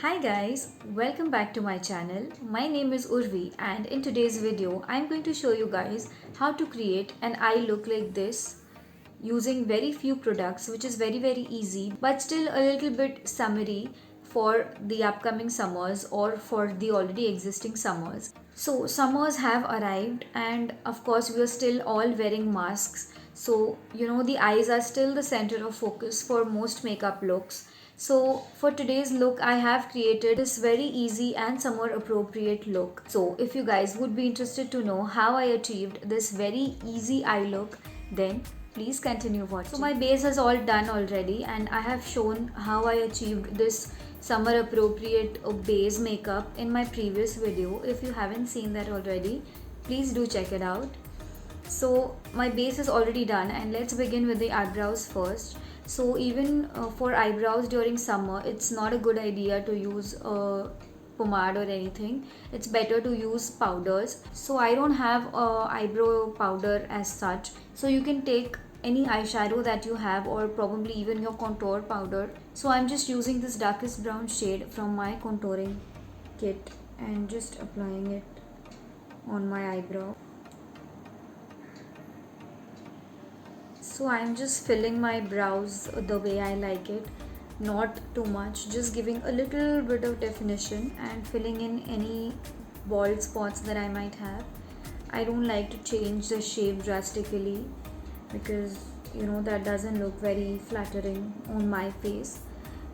Hi guys, welcome back to my channel. My name is Urvi and in today's video I'm going to show you guys how to create an eye look like this using very few products, which is very easy but still a little bit summary for the upcoming summers or for the already existing summers. So summers have arrived and of course we are still all wearing masks, so the eyes are still the center of focus for most makeup looks. So for today's look I have created this very easy and summer appropriate look. So if you guys would be interested to know how I achieved this very easy eye look, then please continue watching. So my base is all done already and I have shown how I achieved this summer appropriate base makeup in my previous video. If you haven't seen that already, please do check it out. So my base is already done and let's begin with the eyebrows first. So even for eyebrows during summer, it's not a good idea to use pomade or anything. It's better to use powders. So I don't have eyebrow powder as such, so you can take any eyeshadow that you have or probably even your contour powder. So I'm just using this darkest brown shade from my contouring kit and just applying it on my eyebrow. So I'm just filling my brows the way I like it, not too much, just giving a little bit of definition and filling in any bald spots that I might have. I don't like to change the shape drastically because that doesn't look very flattering on my face.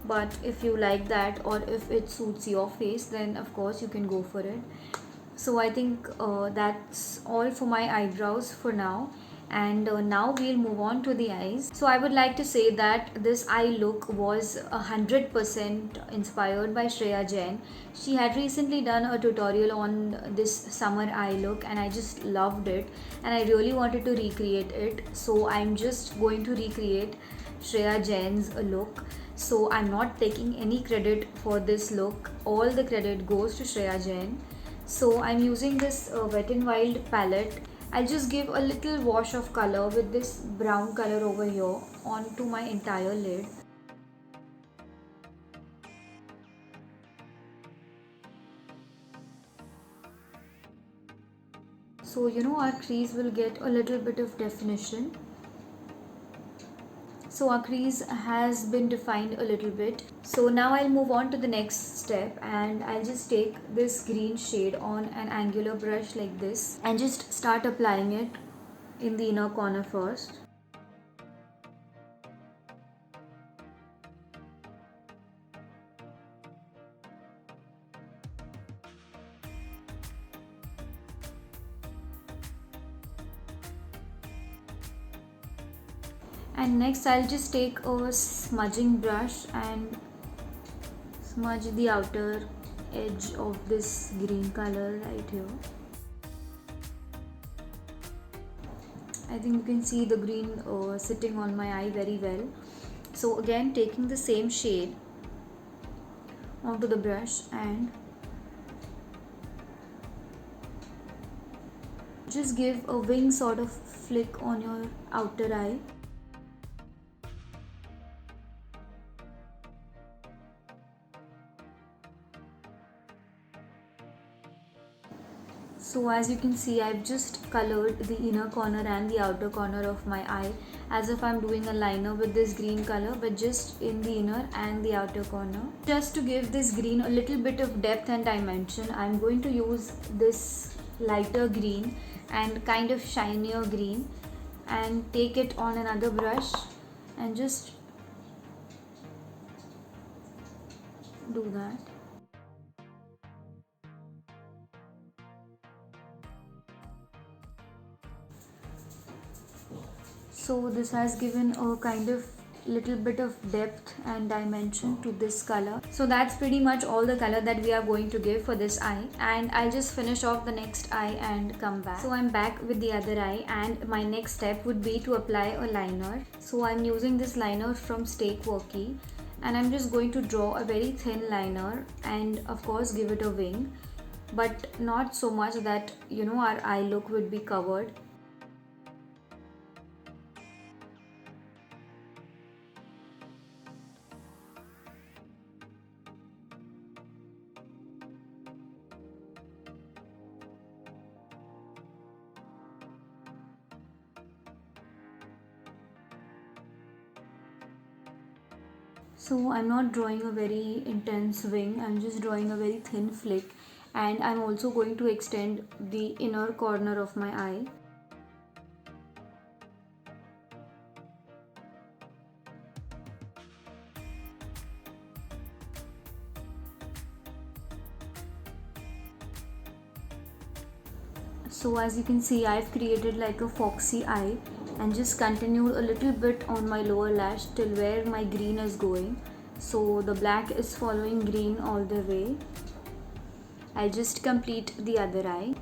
But if you like that or if it suits your face, then of course you can go for it. So I think that's all for my eyebrows for now, and now we'll move on to the eyes. So I would like to say that this eye look was 100% inspired by Shreya Jain. She had recently done a tutorial on this summer eye look and I just loved it and I really wanted to recreate it. So I'm just going to recreate Shreya Jain's look. So I'm not taking any credit for this look. All the credit goes to Shreya Jain. So I'm using this Wet n Wild palette. I'll just give a little wash of color with this brown color over here onto my entire lid. So our crease will get a little bit of definition. So our crease has been defined a little bit. So now I'll move on to the next step and I'll just take this green shade on an angular brush like this and just start applying it in the inner corner first. And next I'll just take a smudging brush and smudge the outer edge of this green color right here. I think you can see the green sitting on my eye very well. So again, taking the same shade onto the brush and just give a wing sort of flick on your outer eye. So as you can see, I've just colored the inner corner and the outer corner of my eye as if I'm doing a liner with this green color, but just in the inner and the outer corner. Just to give this green a little bit of depth and dimension, I'm going to use this lighter green and kind of shinier green and take it on another brush and just do that. So this has given a kind of little bit of depth and dimension to this color. So that's pretty much all the color that we are going to give for this eye, and I'll just finish off the next eye and come back. So I'm back with the other eye and my next step would be to apply a liner. So I'm using this liner from Stay Quirky and I'm just going to draw a very thin liner and of course give it a wing, but not so much that our eye look would be covered. So I'm not drawing a very intense wing, I'm just drawing a very thin flick, and I'm also going to extend the inner corner of my eye. So as you can see, I've created like a foxy eye and just continued a little bit on my lower lash till where my green is going. So the black is following green all the way. I'll just complete the other eye.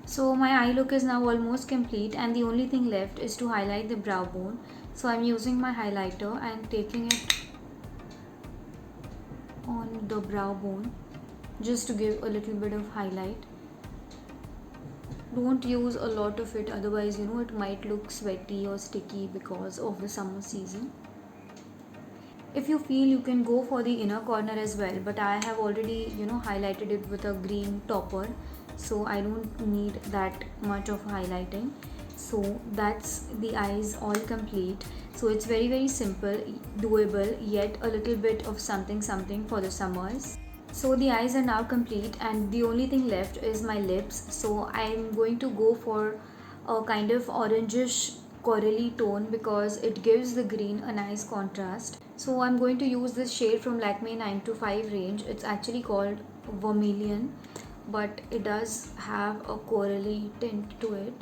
So my eye look is now almost complete, and the only thing left is to highlight the brow bone. So I'm using my highlighter and taking it on the brow bone just to give a little bit of highlight. Don't use a lot of it, otherwise it might look sweaty or sticky because of the summer season. If you feel, you can go for the inner corner as well, but I have already highlighted it with a green topper, so I don't need that much of highlighting. So that's the eyes all complete. So it's very simple, doable, yet a little bit of something for the summers. So the eyes are now complete, and the only thing left is my lips. So I'm going to go for a kind of orangish corally tone because it gives the green a nice contrast. So I'm going to use this shade from Lakme 925 range. It's actually called Vermilion, but it does have a corally tint to it.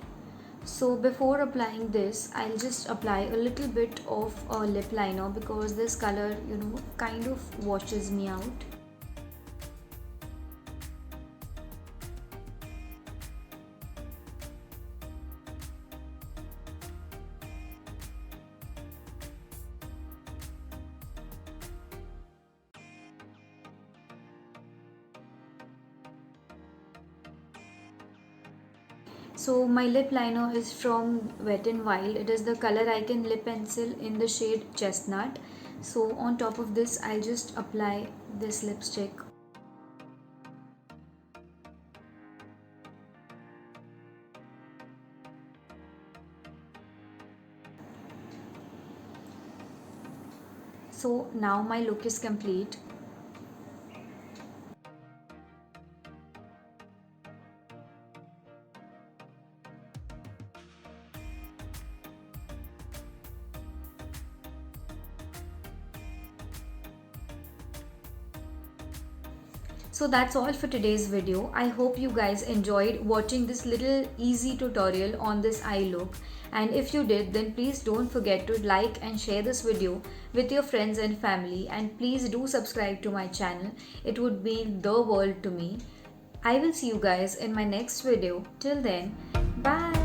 So before applying this, I'll just apply a little bit of a lip liner because this color kind of washes me out. So my lip liner is from Wet n Wild. It is the Color Icon lip pencil in the shade Chestnut. So on top of this, I'll just apply this lipstick. So now my look is complete. So that's all for today's video. I hope you guys enjoyed watching this little easy tutorial on this eye look. And if you did, then please don't forget to like and share this video with your friends and family. And please do subscribe to my channel. It would mean the world to me. I will see you guys in my next video. Till then, bye.